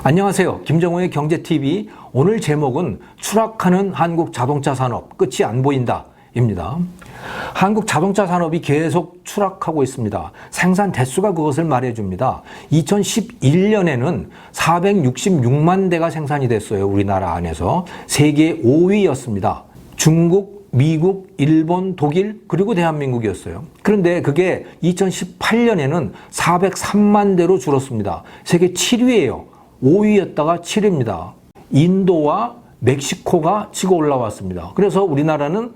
안녕하세요. 김정호의 경제TV. 오늘 제목은 추락하는 한국 자동차 산업, 끝이 안 보인다 입니다. 한국 자동차 산업이 계속 추락하고 있습니다. 생산 대수가 그것을 말해줍니다. 2011년에는 466만 대가 생산이 됐어요. 우리나라 안에서. 세계 5위였습니다. 중국, 미국, 일본, 독일, 그리고 대한민국이었어요. 그런데 그게 2018년에는 403만 대로 줄었습니다. 세계 7위예요. 5위였다가 7위입니다. 인도와 멕시코가 치고 올라왔습니다. 그래서 우리나라는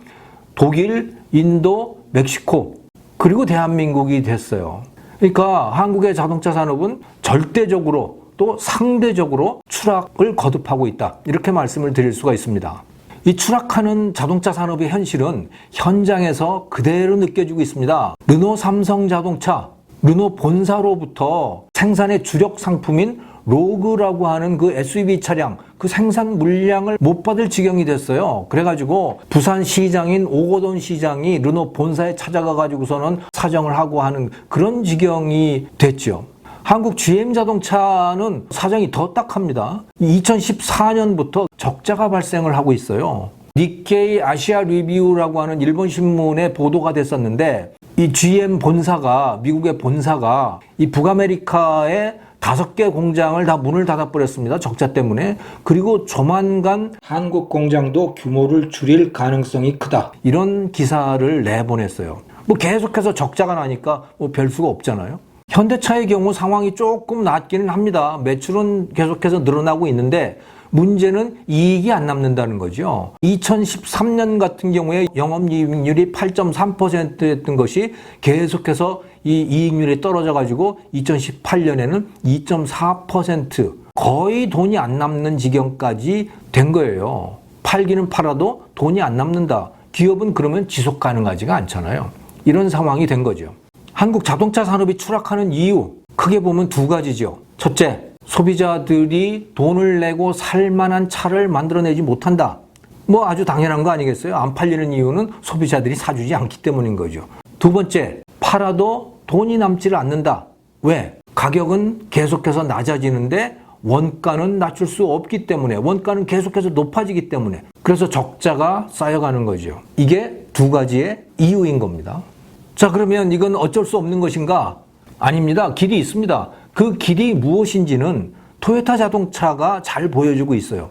독일, 인도, 멕시코, 그리고 대한민국이 됐어요. 그러니까 한국의 자동차 산업은 절대적으로 또 상대적으로 추락을 거듭하고 있다. 이렇게 말씀을 드릴 수가 있습니다. 이 추락하는 자동차 산업의 현실은 현장에서 그대로 느껴지고 있습니다. 르노 삼성 자동차, 르노 본사로부터 생산의 주력 상품인 로그라고 하는 그 SUV 차량, 그 생산 물량을 못 받을 지경이 됐어요. 그래가지고 부산 시장인 오거돈 시장이 르노 본사에 찾아가가지고서는 사정을 하고 하는 그런 지경이 됐죠. 한국 GM 자동차는 사정이 더 딱합니다. 2014년부터 적자가 발생을 하고 있어요. 니케이 아시아 리뷰라고 하는 일본 신문에 보도가 됐었는데, 이 GM 본사가, 미국의 본사가 이 북아메리카에 5개 공장을 다 문을 닫아버렸습니다. 적자 때문에. 그리고 조만간 한국 공장도 규모를 줄일 가능성이 크다. 이런 기사를 내보냈어요. 계속해서 적자가 나니까 별 수가 없잖아요. 현대차의 경우 상황이 조금 낫기는 합니다. 매출은 계속해서 늘어나고 있는데 문제는 이익이 안 남는다는 거죠. 2013년 같은 경우에 영업이익률이 8.3%였던 것이 계속해서 이 이익률이 떨어져가지고 2018년에는 2.4%, 거의 돈이 안 남는 지경까지 된 거예요. 팔기는 팔아도 돈이 안 남는다. 기업은 그러면 지속 가능하지가 않잖아요. 이런 상황이 된 거죠. 한국 자동차 산업이 추락하는 이유, 크게 보면 두 가지죠. 첫째, 소비자들이 돈을 내고 살 만한 차를 만들어내지 못한다. 아주 당연한 거 아니겠어요? 안 팔리는 이유는 소비자들이 사주지 않기 때문인 거죠. 두 번째, 팔아도 돈이 남지를 않는다. 왜? 가격은 계속해서 낮아지는데 원가는 낮출 수 없기 때문에, 원가는 계속해서 높아지기 때문에, 그래서 적자가 쌓여가는 거죠. 이게 두 가지의 이유인 겁니다. 자, 그러면 이건 어쩔 수 없는 것인가? 아닙니다. 길이 있습니다. 그 길이 무엇인지는 토요타 자동차가 잘 보여주고 있어요.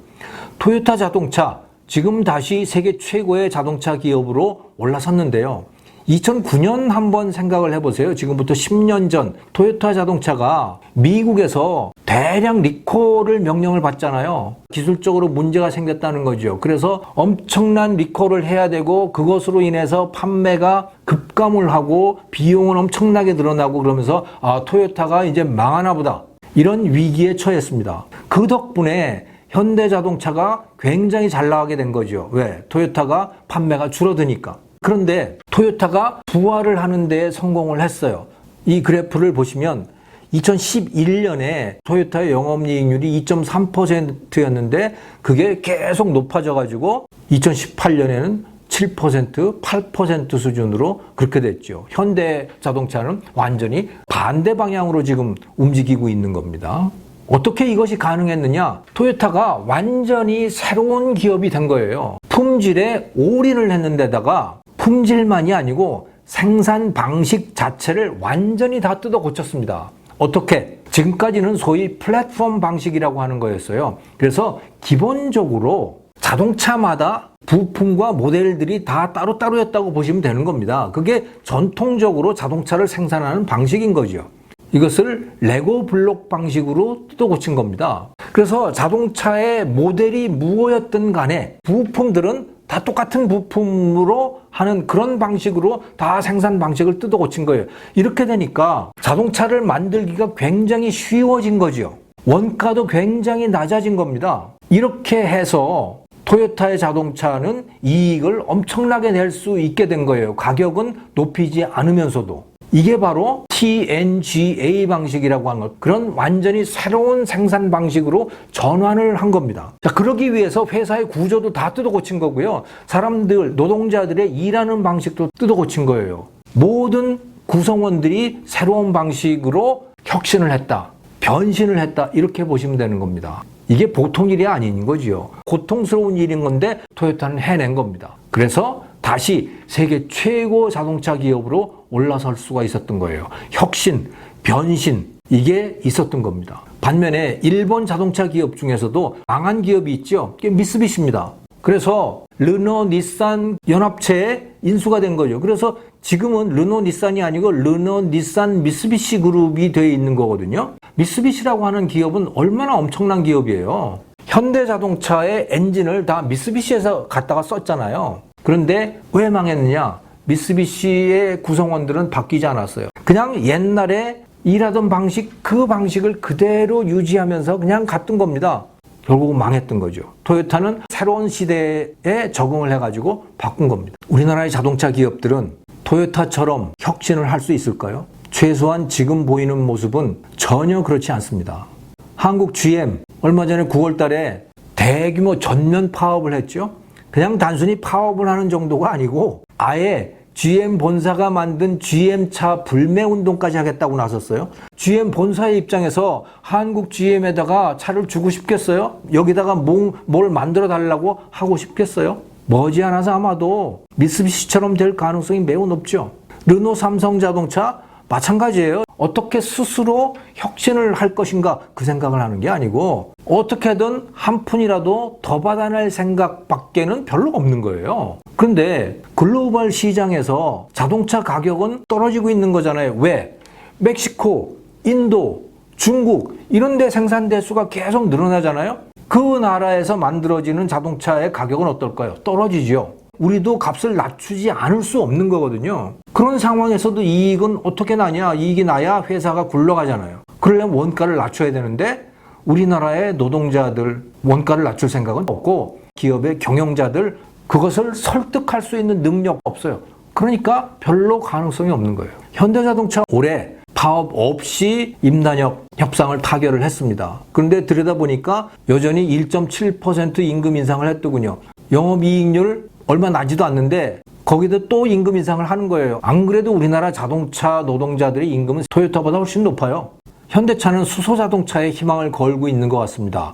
토요타 자동차, 지금 다시 세계 최고의 자동차 기업으로 올라섰는데요. 2009년 한번 생각을 해보세요. 지금부터 10년 전 토요타 자동차가 미국에서 대량 리콜을 명령을 받잖아요. 기술적으로 문제가 생겼다는 거죠. 그래서 엄청난 리콜을 해야 되고 그것으로 인해서 판매가 급감을 하고 비용은 엄청나게 늘어나고 그러면서 토요타가 이제 망하나 보다. 이런 위기에 처했습니다. 그 덕분에 현대자동차가 굉장히 잘 나가게 된 거죠. 왜? 토요타가 판매가 줄어드니까. 그런데 토요타가 부활을 하는 데 성공을 했어요. 이 그래프를 보시면 2011년에 토요타의 영업이익률이 2.3%였는데 그게 계속 높아져가지고 2018년에는 7%, 8% 수준으로 그렇게 됐죠. 현대자동차는 완전히 반대 방향으로 지금 움직이고 있는 겁니다. 어떻게 이것이 가능했느냐? 토요타가 완전히 새로운 기업이 된 거예요. 품질에 올인을 했는데다가 품질만이 아니고 생산 방식 자체를 완전히 다 뜯어 고쳤습니다. 어떻게? 지금까지는 소위 플랫폼 방식이라고 하는 거였어요. 그래서 기본적으로 자동차마다 부품과 모델들이 다 따로따로였다고 보시면 되는 겁니다. 그게 전통적으로 자동차를 생산하는 방식인 거죠. 이것을 레고 블록 방식으로 뜯어 고친 겁니다. 그래서 자동차의 모델이 무엇이었든 간에 부품들은 다 똑같은 부품으로 하는 그런 방식으로 다 생산 방식을 뜯어 고친 거예요. 이렇게 되니까 자동차를 만들기가 굉장히 쉬워진 거죠. 원가도 굉장히 낮아진 겁니다. 이렇게 해서 토요타의 자동차는 이익을 엄청나게 낼 수 있게 된 거예요. 가격은 높이지 않으면서도. 이게 바로 TNGA 방식이라고 하는 것. 그런 완전히 새로운 생산 방식으로 전환을 한 겁니다. 자, 그러기 위해서 회사의 구조도 다 뜯어 고친 거고요. 사람들, 노동자들의 일하는 방식도 뜯어 고친 거예요. 모든 구성원들이 새로운 방식으로 혁신을 했다. 변신을 했다 이렇게 보시면 되는 겁니다. 이게 보통 일이 아닌 거지요. 고통스러운 일인 건데 토요타는 해낸 겁니다. 그래서 다시 세계 최고 자동차 기업으로 올라설 수가 있었던 거예요. 혁신, 변신 이게 있었던 겁니다. 반면에 일본 자동차 기업 중에서도 망한 기업이 있죠. 그게 미쓰비시입니다. 그래서 르노 닛산 연합체에 인수가 된 거죠. 그래서 지금은 르노 닛산이 아니고 르노 닛산 미쓰비시 그룹이 되어 있는 거거든요. 미쓰비시라고 하는 기업은 얼마나 엄청난 기업이에요. 현대자동차의 엔진을 다 미쓰비시에서 갖다가 썼잖아요. 그런데 왜 망했느냐? 미쓰비시의 구성원들은 바뀌지 않았어요. 그냥 옛날에 일하던 방식, 그 방식을 그대로 유지하면서 그냥 갔던 겁니다. 결국은 망했던 거죠. 토요타는 새로운 시대에 적응을 해가지고 바꾼 겁니다. 우리나라의 자동차 기업들은 토요타처럼 혁신을 할 수 있을까요? 최소한 지금 보이는 모습은 전혀 그렇지 않습니다. 한국 GM 얼마 전에 9월 달에 대규모 전면 파업을 했죠. 그냥 단순히 파업을 하는 정도가 아니고 아예 GM 본사가 만든 GM차 불매 운동까지 하겠다고 나섰어요. GM 본사의 입장에서 한국 GM에다가 차를 주고 싶겠어요? 여기다가 뭘 만들어 달라고 하고 싶겠어요? 머지않아서 아마도 미쓰비시처럼 될 가능성이 매우 높죠. 르노 삼성 자동차 마찬가지예요. 어떻게 스스로 혁신을 할 것인가 그 생각을 하는 게 아니고 어떻게든 한 푼이라도 더 받아낼 생각밖에는 별로 없는 거예요. 그런데 글로벌 시장에서 자동차 가격은 떨어지고 있는 거잖아요. 왜? 멕시코, 인도, 중국 이런 데 생산 대수가 계속 늘어나잖아요. 그 나라에서 만들어지는 자동차의 가격은 어떨까요? 떨어지죠. 우리도 값을 낮추지 않을 수 없는 거거든요. 그런 상황에서도 이익은 어떻게 나냐? 이익이 나야 회사가 굴러가잖아요. 그러려면 원가를 낮춰야 되는데 우리나라의 노동자들 원가를 낮출 생각은 없고 기업의 경영자들 그것을 설득할 수 있는 능력 없어요. 그러니까 별로 가능성이 없는 거예요. 현대자동차 올해 파업 없이 임단협 협상을 타결을 했습니다. 그런데 들여다보니까 여전히 1.7% 임금 인상을 했더군요. 영업이익률 얼마 나지도 않는데 거기도 또 임금 인상을 하는 거예요. 안 그래도 우리나라 자동차 노동자들의 임금은 토요타보다 훨씬 높아요. 현대차는 수소자동차에 희망을 걸고 있는 것 같습니다.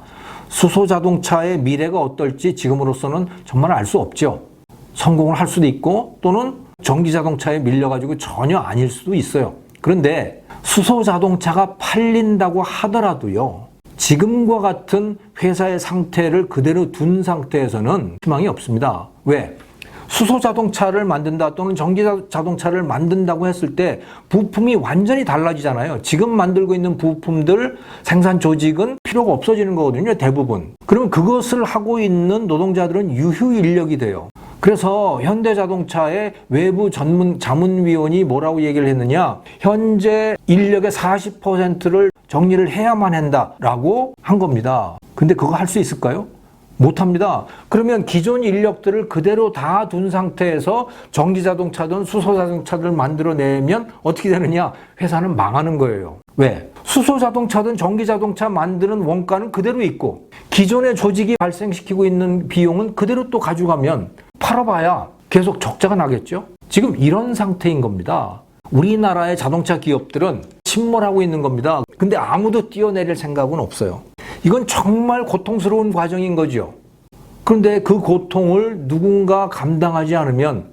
수소자동차의 미래가 어떨지 지금으로서는 정말 알 수 없죠. 성공을 할 수도 있고 또는 전기자동차에 밀려가지고 전혀 아닐 수도 있어요. 그런데 수소자동차가 팔린다고 하더라도요. 지금과 같은 회사의 상태를 그대로 둔 상태에서는 희망이 없습니다. 왜? 수소자동차를 만든다 또는 전기자동차를 만든다고 했을 때 부품이 완전히 달라지잖아요. 지금 만들고 있는 부품들 생산 조직은 필요가 없어지는 거거든요. 대부분. 그러면 그것을 하고 있는 노동자들은 유휴 인력이 돼요. 그래서 현대자동차의 외부 자문위원이 뭐라고 얘기를 했느냐. 현재 인력의 40%를 정리를 해야만 한다라고 한 겁니다. 근데 그거 할 수 있을까요? 못합니다. 그러면 기존 인력들을 그대로 다 둔 상태에서 전기자동차든 수소자동차를 만들어내면 어떻게 되느냐? 회사는 망하는 거예요. 왜? 수소자동차든 전기자동차 만드는 원가는 그대로 있고 기존의 조직이 발생시키고 있는 비용은 그대로 또 가져가면 팔아봐야 계속 적자가 나겠죠? 지금 이런 상태인 겁니다. 우리나라의 자동차 기업들은 침몰하고 있는 겁니다. 근데 아무도 뛰어내릴 생각은 없어요. 이건 정말 고통스러운 과정인 거죠. 그런데 그 고통을 누군가 감당하지 않으면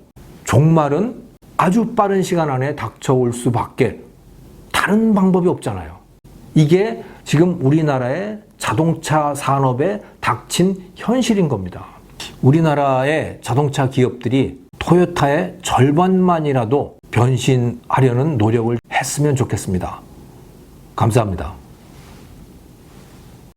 종말은 아주 빠른 시간 안에 닥쳐올 수밖에 다른 방법이 없잖아요. 이게 지금 우리나라의 자동차 산업에 닥친 현실인 겁니다. 우리나라의 자동차 기업들이 토요타의 절반만이라도 변신하려는 노력을 했으면 좋겠습니다. 감사합니다.